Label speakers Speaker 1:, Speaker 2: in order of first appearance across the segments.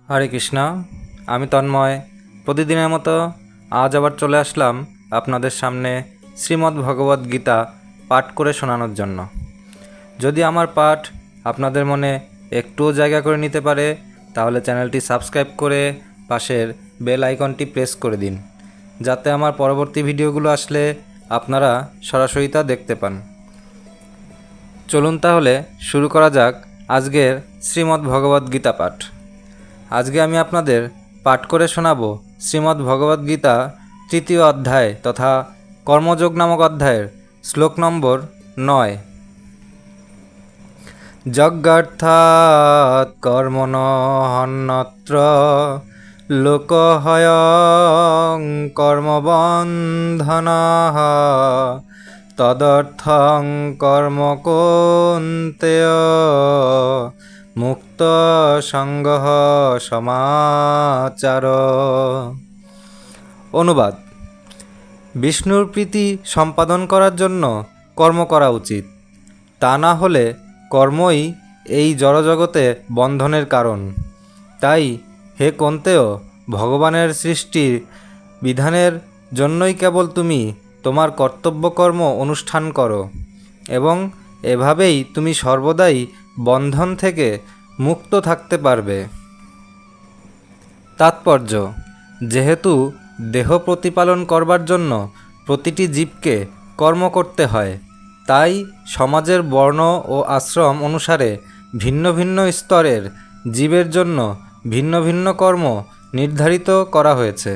Speaker 1: হরে কৃষ্ণ। আমি তন্ময় প্রতিদিনের মতো আজ আবার চলে আসলাম আপনাদের সামনে শ্রীমদ্ ভগবদ্ গীতা পাঠ করে শোনানোর জন্য। যদি আমার পাঠ আপনাদের মনে একটুও জায়গা করে নিতে পারে তাহলে চ্যানেলটি সাবস্ক্রাইব করে পাশের বেল আইকনটি প্রেস করে দিন, যাতে আমার পরবর্তী ভিডিওগুলো আসলে আপনারা সরাসরি তা দেখতে পান। চলুন তাহলে শুরু করা যাক আজকের শ্রীমদ্ ভগবদ্ গীতা পাঠ। আজকে আমি আপনাদের পাঠ করে শোনাব শ্রীমদ্ ভগবদ্ গীতা তৃতীয় অধ্যায় তথা কর্মযোগ নামক অধ্যায়ের শ্লোক নম্বর 9। যজ্ঞার্থাৎ কর্মণঃ লোকহয়ং কর্মবন্ধনঃ তদর্থং কর্ম কৌন্তেয় মুক্ত সঙ্গঃ সমাচার। অনুবাদ: বিষ্ণুর প্রীতি সম্পাদন করার জন্য কর্ম করা উচিত, তা না হলে কর্মই এই জড়জগতে বন্ধনের কারণ। তাই হে কৌন্তেয়, ভগবানের সৃষ্টির বিধানের জন্যই কেবল তুমি তোমার কর্তব্যকর্ম অনুষ্ঠান করো এবং এভাবেই তুমি সর্বদাই বন্ধন থেকে মুক্ত থাকতে পারবে। তাৎপর্য: যেহেতু দেহ প্রতিপালন করবার জন্য প্রতিটি জীবকে কর্ম করতে হয়, তাই সমাজের বর্ণ ও আশ্রম অনুসারে ভিন্ন ভিন্ন স্তরের জীবের জন্য ভিন্ন ভিন্ন কর্ম নির্ধারিত করা হয়েছে,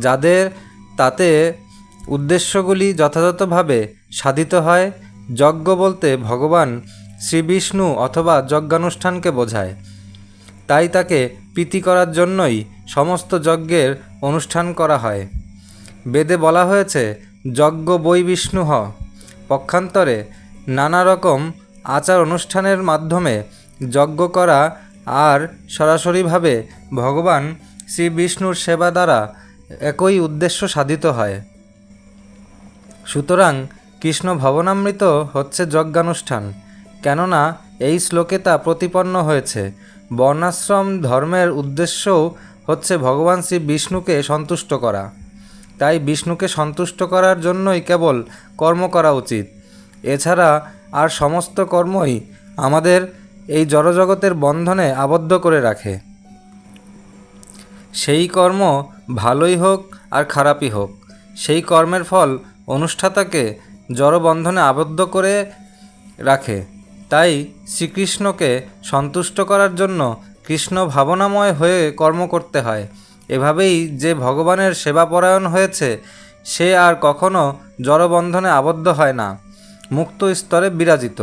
Speaker 1: যাদের তাতে উদ্দেশ্যগুলি যথাযথভাবে সাধিত হয়। যজ্ঞ বলতে ভগবান শ্রীবিষ্ণু অথবা যজ্ঞানুষ্ঠানকে বোঝায়, তাই তাকে প্রীতি করার জন্যই সমস্ত যজ্ঞের অনুষ্ঠান করা হয়। বেদে বলা হয়েছে যজ্ঞ বৈ বিষ্ণুঃ। পক্ষান্তরে নানা রকম আচার অনুষ্ঠানের মাধ্যমে যজ্ঞ করা আর সরাসরিভাবে ভগবান শ্রী বিষ্ণুর সেবা দ্বারা একই উদ্দেশ্য সাধিত হয়। সুতরাং কৃষ্ণ ভবনামৃত হচ্ছে যজ্ঞানুষ্ঠান, কেননা এই শ্লোকে তা প্রতিপন্ন হয়েছে। বর্ণাশ্রম ধর্মের উদ্দেশ্যও হচ্ছে ভগবান শ্রী বিষ্ণুকে সন্তুষ্ট করা, তাই বিষ্ণুকে সন্তুষ্ট করার জন্যই কেবল কর্ম করা উচিত। এছাড়া আর সমস্ত কর্মই আমাদের এই জড়জগতের বন্ধনে আবদ্ধ করে রাখে। সেই কর্ম ভালোই হোক আর খারাপই হোক, সেই কর্মের ফল অনুষ্ঠাতাকে জড়বন্ধনে আবদ্ধ করে রাখে। তাই শ্রীকৃষ্ণকে সন্তুষ্ট করার জন্য কৃষ্ণ ভাবনাময় হয়ে কর্ম করতে হয়। এভাবেই যে ভগবানের সেবাপরায়ণ হয়েছে সে আর কখনো জড়বন্ধনে আবদ্ধ হয় না, মুক্ত স্তরে বিরাজিত।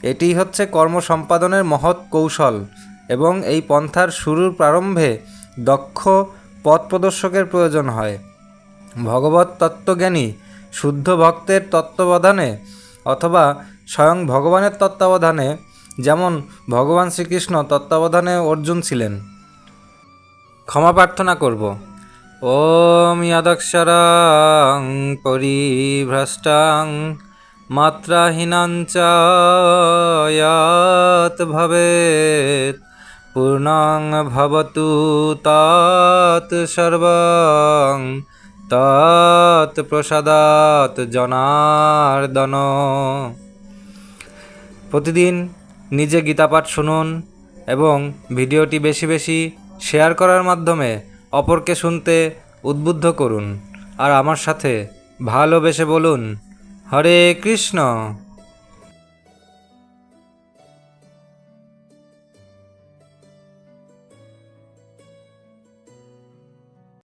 Speaker 1: এটিই হচ্ছে কর্ম সম্পাদনের মহৎ কৌশল এবং এই পন্থার শুরুর প্রারম্ভে দক্ষ পথ প্রদর্শকের প্রয়োজন হয়। ভগবত তত্ত্বজ্ঞানী শুদ্ধ ভক্তের তত্ত্বাবধানে অথবা স্বয়ং ভগবানের তত্ত্বাবধানে, যেমন ভগবান শ্রীকৃষ্ণ তত্ত্বাবধানে অর্জুন ছিলেন। ক্ষমা প্রার্থনা করব। ওম যদক্ষরং পরিভ্রষ্টং মাত্রাহীনঞ্চ যৎ ভবেৎ পূর্ণং ভবতু তৎ সর্বং তৎ প্রসাদাৎ জনার্দন। প্রতিদিন নিজে গীতাপাঠ শুনুন এবং ভিডিওটি বেশি বেশি শেয়ার করার মাধ্যমে অপরকে শুনতে উদ্বুদ্ধ করুন। আর আমার সাথে ভালোবেসে বলুন, হরে কৃষ্ণ।